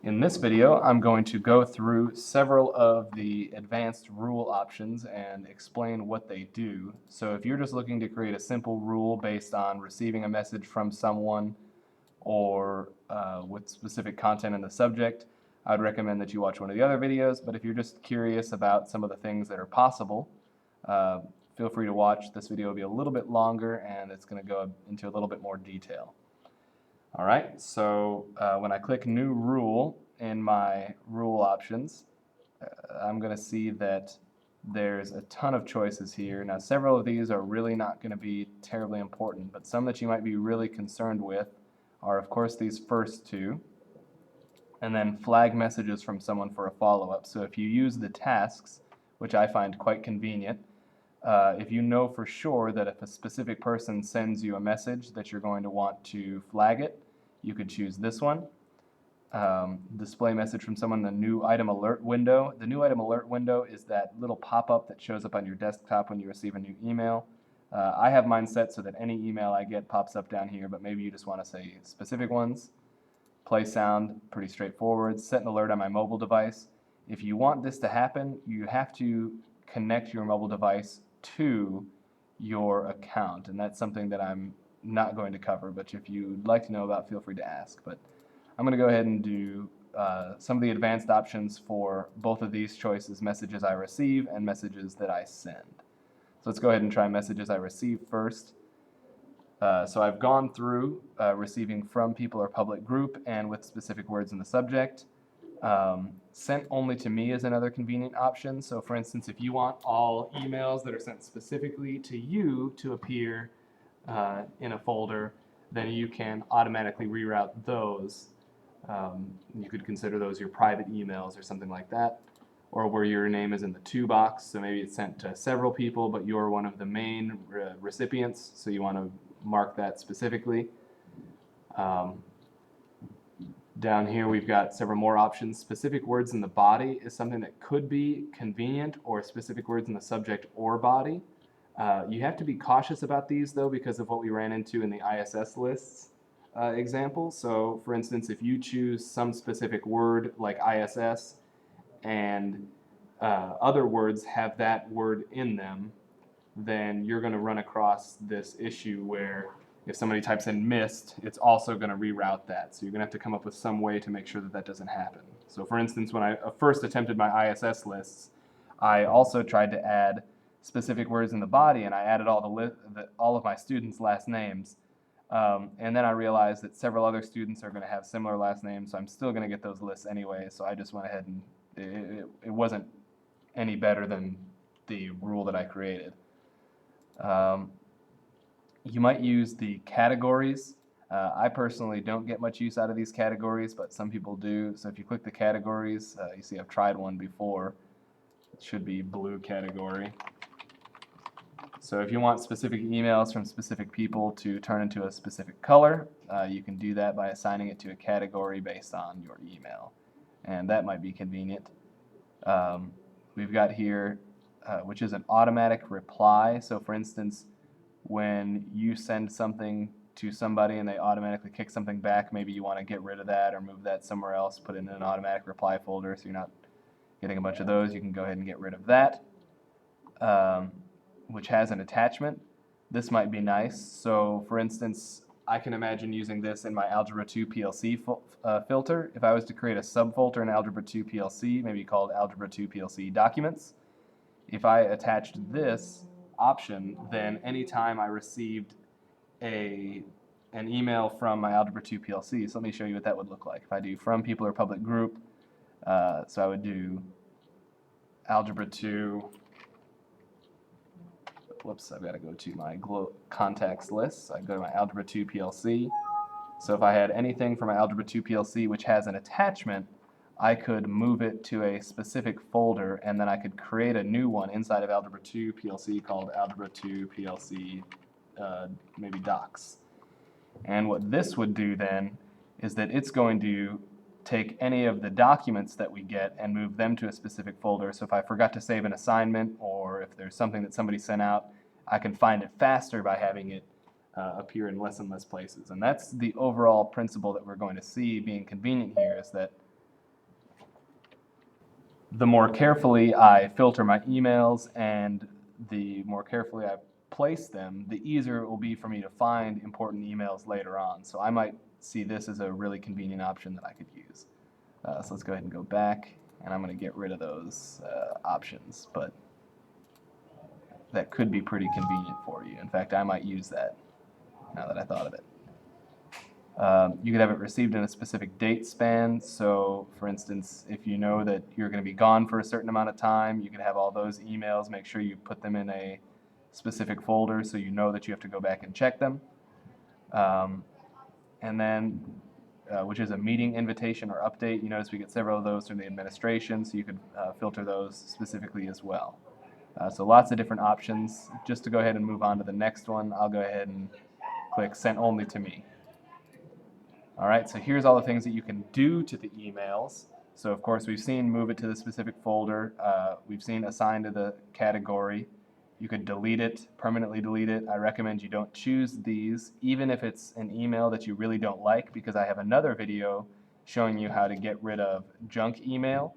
In this video, I'm going to go through several of the advanced rule options and explain what they do. So if you're just looking to create a simple rule based on receiving a message from someone or with specific content in the subject, I'd recommend that you watch one of the other videos. But if you're just curious about some of the things that are possible, feel free to watch. This video will be a little bit longer and it's going to go into a little bit more detail. All right, so when I click New Rule in my rule options, I'm going to see that there's a ton of choices here. Now, several of these are really not going to be terribly important, but some that you might be really concerned with are, of course, these first two, and then flag messages from someone for a follow-up. So if you use the tasks, which I find quite convenient, if you know for sure that if a specific person sends you a message that you're going to want to flag it, you could choose this one. Display message from someone in the new item alert window. The new item alert window is that little pop-up that shows up on your desktop when you receive a new email. I have mine set so that any email I get pops up down here, but maybe you just want to say specific ones. Play sound, pretty straightforward. Set an alert on my mobile device. If you want this to happen, you have to connect your mobile device to your account, and that's something that I'm not going to cover, but if you'd like to know about, feel free to ask. But I'm going to go ahead and do some of the advanced options for both of these choices, messages I receive and messages that I send. So let's go ahead and try messages I receive first. So I've gone through receiving from people or public group and with specific words in the subject. Sent only to me is another convenient option. So for instance, if you want all emails that are sent specifically to you to appear in a folder, then you can automatically reroute those. You could consider those your private emails or something like that, or where your name is in the to box, so maybe it's sent to several people, but you're one of the main recipients, so you want to mark that specifically. Down here we've got several more options. Specific words in the body is something that could be convenient, or specific words in the subject or body. You have to be cautious about these, though, because of what we ran into in the ISS lists example. So, for instance, if you choose some specific word like ISS and other words have that word in them, then you're going to run across this issue where if somebody types in missed, it's also going to reroute that. So you're going to have to come up with some way to make sure that that doesn't happen. So, for instance, when I first attempted my ISS lists, I also tried to add specific words in the body, and I added all of my students' last names. And then I realized that several other students are going to have similar last names, so I'm still going to get those lists anyway. So I just went ahead and it wasn't any better than the rule that I created. You might use the categories. I personally don't get much use out of these categories, but some people do. So if you click the categories, you see I've tried one before. It should be blue category. So if you want specific emails from specific people to turn into a specific color, you can do that by assigning it to a category based on your email. And that might be convenient. We've got here, which is an automatic reply. So for instance, when you send something to somebody and they automatically kick something back, maybe you want to get rid of that or move that somewhere else, put it in an automatic reply folder so you're not getting a bunch of those. You can go ahead and get rid of that. Which has an attachment. This might be nice. So for instance, I can imagine using this in my Algebra 2 PLC filter. If I was to create a subfolder in Algebra 2 PLC, maybe called Algebra 2 PLC Documents, if I attached this option, then anytime I received an email from my Algebra 2 PLC, so let me show you what that would look like. If I do from people or public group, so I would do Algebra 2, whoops, I've got to go to my contacts list. So I go to my Algebra 2 PLC. So if I had anything from my Algebra 2 PLC which has an attachment, I could move it to a specific folder, and then I could create a new one inside of Algebra 2 PLC called Algebra 2 PLC maybe Docs. And what this would do then is that it's going to take any of the documents that we get and move them to a specific folder. So if I forgot to save an assignment, or if there's something that somebody sent out, I can find it faster by having it appear in less and less places. And that's the overall principle that we're going to see being convenient here, is that the more carefully I filter my emails and the more carefully I place them, the easier it will be for me to find important emails later on. So I might see this as a really convenient option that I could use. So let's go ahead and go back, and I'm going to get rid of those options, but that could be pretty convenient for you. In fact, I might use that now that I thought of it. You could have it received in a specific date span. So, for instance, if you know that you're going to be gone for a certain amount of time, you could have all those emails. Make sure you put them in a specific folder so you know that you have to go back and check them. And then, which is a meeting invitation or update. You notice we get several of those from the administration, so you could filter those specifically as well. So lots of different options. Just to go ahead and move on to the next one, I'll go ahead and click Sent Only to Me. All right, so here's all the things that you can do to the emails. So of course we've seen move it to the specific folder. We've seen assign to the category. You could delete it, permanently delete it. I recommend you don't choose these, even if it's an email that you really don't like, because I have another video showing you how to get rid of junk email.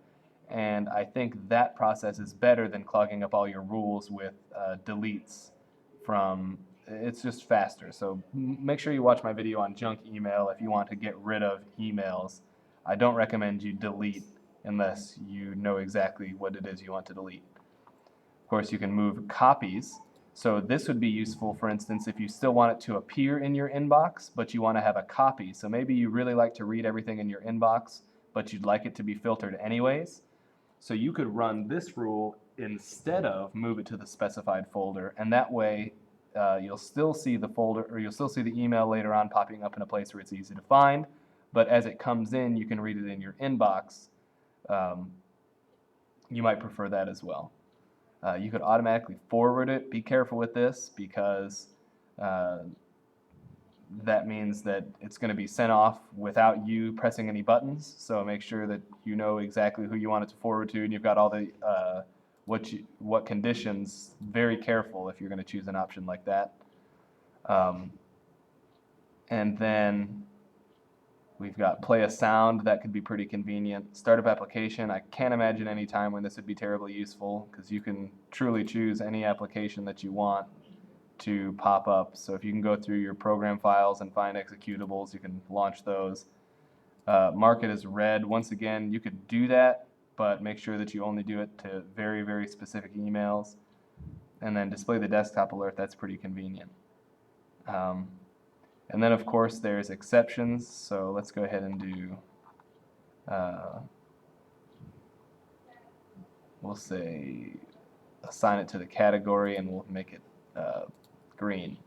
And I think that process is better than clogging up all your rules with deletes from. It's just faster. So make sure you watch my video on junk email if you want to get rid of emails. I don't recommend you delete unless you know exactly what it is you want to delete. Of course, you can move copies. So this would be useful, for instance, if you still want it to appear in your inbox, but you want to have a copy. So maybe you really like to read everything in your inbox, but you'd like it to be filtered anyways. So you could run this rule instead of move it to the specified folder, and that way you'll still see the folder, or you'll still see the email later on popping up in a place where it's easy to find, but as it comes in, you can read it in your inbox. You might prefer that as well. You could automatically forward it. Be careful with this, because that means that it's going to be sent off without you pressing any buttons. So make sure that you know exactly who you want it to forward to, and you've got all the what conditions. Very careful if you're going to choose an option like that. And then we've got play a sound. That could be pretty convenient. Startup application. I can't imagine any time when this would be terribly useful, because you can truly choose any application that you want to pop up. So if you can go through your program files and find executables, you can launch those. Mark it as read. Once again, you could do that, but make sure that you only do it to very, very specific emails. And then display the desktop alert. That's pretty convenient. And then, of course, there's exceptions. So let's go ahead and do, we'll say assign it to the category, and we'll make it green.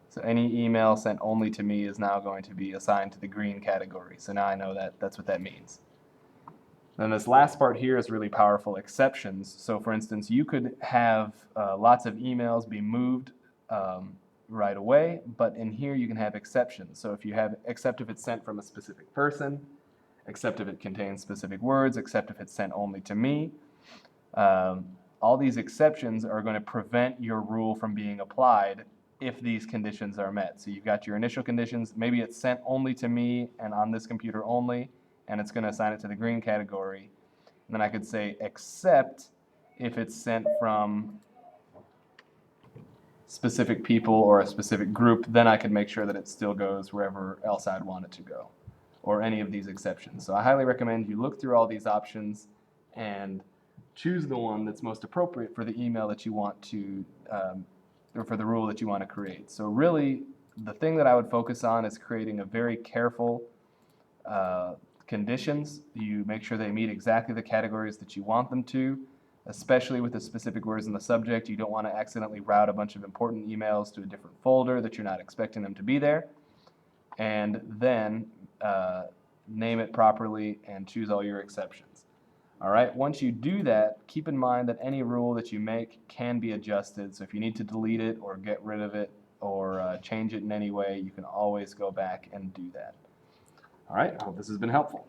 So any email sent only to me is now going to be assigned to the green category. So now I know that that's what that means. Then this last part here is really powerful, exceptions. So for instance, you could have lots of emails be moved right away, but in here you can have exceptions. So if you have, except if it's sent from a specific person, except if it contains specific words, except if it's sent only to me. All these exceptions are going to prevent your rule from being applied if these conditions are met. So you've got your initial conditions. Maybe it's sent only to me and on this computer only, and it's going to assign it to the green category. And then I could say except if it's sent from specific people or a specific group, then I could make sure that it still goes wherever else I'd want it to go, or any of these exceptions. So I highly recommend you look through all these options and choose the one that's most appropriate for the email that you want to, or for the rule that you want to create. So really, the thing that I would focus on is creating a very careful conditions. You make sure they meet exactly the categories that you want them to, especially with the specific words in the subject. You don't want to accidentally route a bunch of important emails to a different folder that you're not expecting them to be there. And then name it properly and choose all your exceptions. All right, once you do that, keep in mind that any rule that you make can be adjusted. So if you need to delete it or get rid of it or change it in any way, you can always go back and do that. All right, I hope this has been helpful.